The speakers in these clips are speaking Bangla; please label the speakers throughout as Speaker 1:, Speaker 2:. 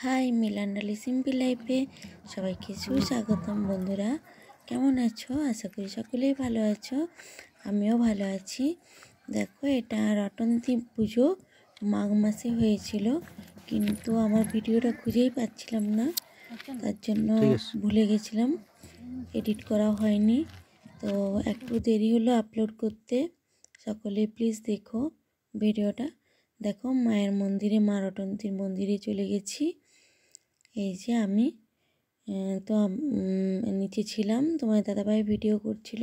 Speaker 1: হাই মিলান্ডালি সিম্পল লাইফে সবাইকে সুস্বাগতম। বন্ধুরা কেমন আছো? আশা করি সকলেই ভালো আছো, আমিও ভালো আছি। দেখো, এটা রটন্তী পুজো মাঘ মাসে হয়েছিল, কিন্তু আমার ভিডিওটা খুঁজেই পাচ্ছিলাম না, তার জন্য ভুলে গেছিলাম, এডিট করা হয়নি। তো একটু দেরি হলো আপলোড করতে। সকলে প্লিজ দেখো ভিডিওটা। দেখো, মায়ের মন্দিরে, মা রটন্তীর মন্দিরে চলে গেছি। এই যে আমি তো নিচে ছিলাম, তোমার দাদাভাই ভিডিও করছিল।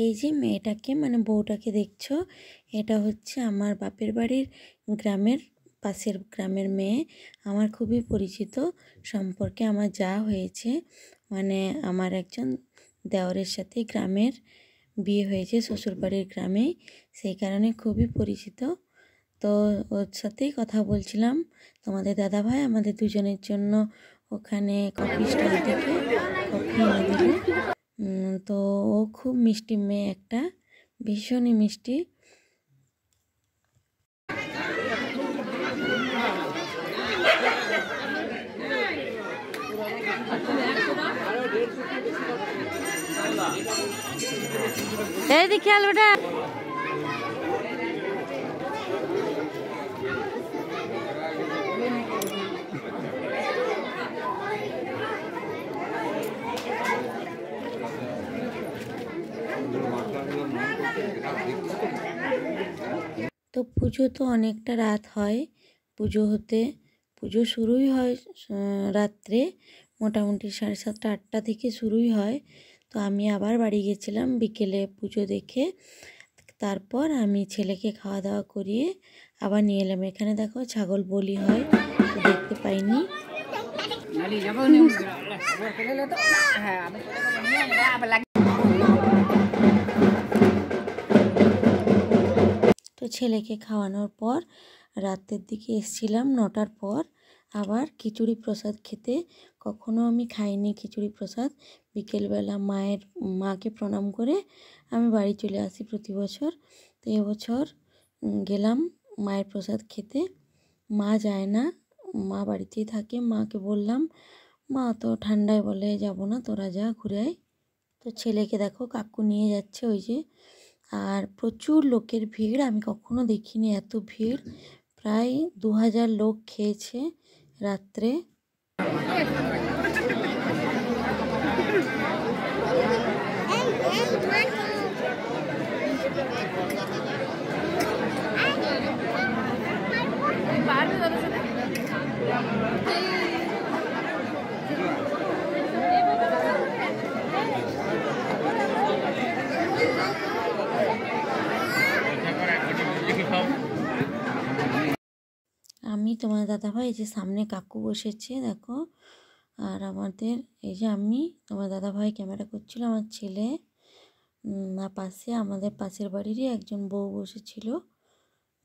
Speaker 1: এই যে মেয়েটাকে, মানে বউটাকে দেখছো, এটা হচ্ছে আমার বাপের বাড়ির গ্রামের, পাশের গ্রামের মেয়ে। আমার খুবই পরিচিত সম্পর্কে আমার যা হয়েছে, মানে আমার একজন দেওরের সাথে গ্রামের বিয়ে হয়েছে, শ্বশুরবাড়ির গ্রামে, সেই কারণে খুবই পরিচিত। তো ওর সাথেই কথা বলছিলাম। তোমাদের দাদাভাই আমাদের দুজনের জন্য ওখানে কফি স্টল থেকে কফি এনে দিল। তো ও খুব মিষ্টি মেয়ে, একটা ভীষণই মিষ্টি। এই দিকে খেয়াল বেটা। তো পুজো তো অনেকটা রাত হয় পুজো হতে। পুজো শুরুই হয় রাত্রে, মোটামুটি 7:30-8টা থেকে শুরুই হয়। তো আমি আবার বাড়ি গেছিলাম বিকেলে পুজো দেখে। তারপর আমি ছেলেকে খাওয়া দাওয়া করিয়ে আবার নিয়ে এলাম। এখানে দেখো ছাগল বলি হয়, তো দেখতে পাইনি। তো ছেলেকে খাওয়ানোর পর রাতের দিকে এসছিলাম 9টার পর আবার খিচুড়ি প্রসাদ খেতে। কখনো আমি খাইনি খিচুড়ি প্রসাদ। বিকেলবেলা মাকে প্রণাম করে আমি বাড়ি চলে আসি প্রতি বছর। তো এবছর গেলাম মায়ের প্রসাদ খেতে। মা যায় না, মা বাড়িতেই থাকে। মাকে বললাম, মা তো ঠান্ডায় বলে যাব না, তোরা যা ঘুরে আয়। তো ছেলেকে দেখো কাকু নিয়ে যাচ্ছে, ওই যে। আর প্রচুর লোকের ভিড়, আমি কখনো দেখিনি এত ভিড়। প্রায় 2000 লোক খেয়েছে রাত্রে। আমি তোমার দাদাভাই, যে সামনে কাকু বসেছে দেখো, আর আমাদের এই যে আমি, তোমার দাদাভাই ক্যামেরা করছিল, আমার ছেলে, পাশে আমাদের পাশের বাড়িরই একজন বউ বসেছিল।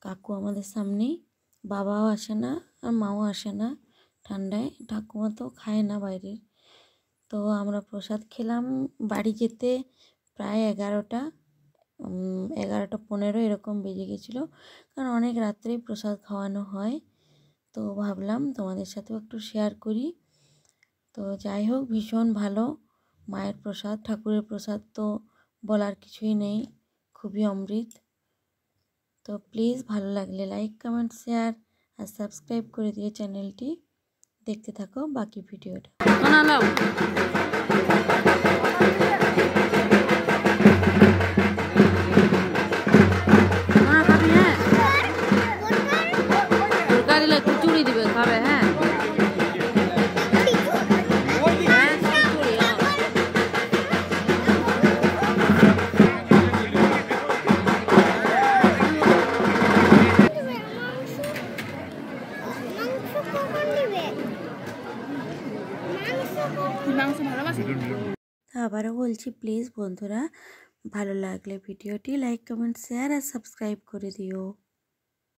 Speaker 1: কাকু আমাদের সামনেই। বাবাও আসে না আর মাও আসে না ঠান্ডায়, ঠাকুমা তো খায় না বাইরের। তো আমরা প্রসাদ খেলাম। বাড়ি যেতে প্রায় 11:15 এরকম বেজে গেছিলো, কারণ অনেক রাত্রেই প্রসাদ খাওয়ানো হয়। তো ভাবলাম তোমাদের সাথেও একটু শেয়ার করি। তো যাই হোক, ভীষণ ভালো মায়ের প্রসাদ, ঠাকুরের প্রসাদ তো বলার কিছুই নেই, খুবই অমৃত। তো প্লিজ ভালো লাগলে লাইক, কমেন্ট, শেয়ার আর সাবস্ক্রাইব করে দিও চ্যানেলটি। দেখতে থাকো বাকি ভিডিওটা। খিচুড়ি দিবে খাবে। হ্যাঁ আবারও বলছি, প্লিজ বন্ধুরা ভালো লাগলে ভিডিওটি লাইক, কমেন্ট, শেয়ার আর সাবস্ক্রাইব করে দিও।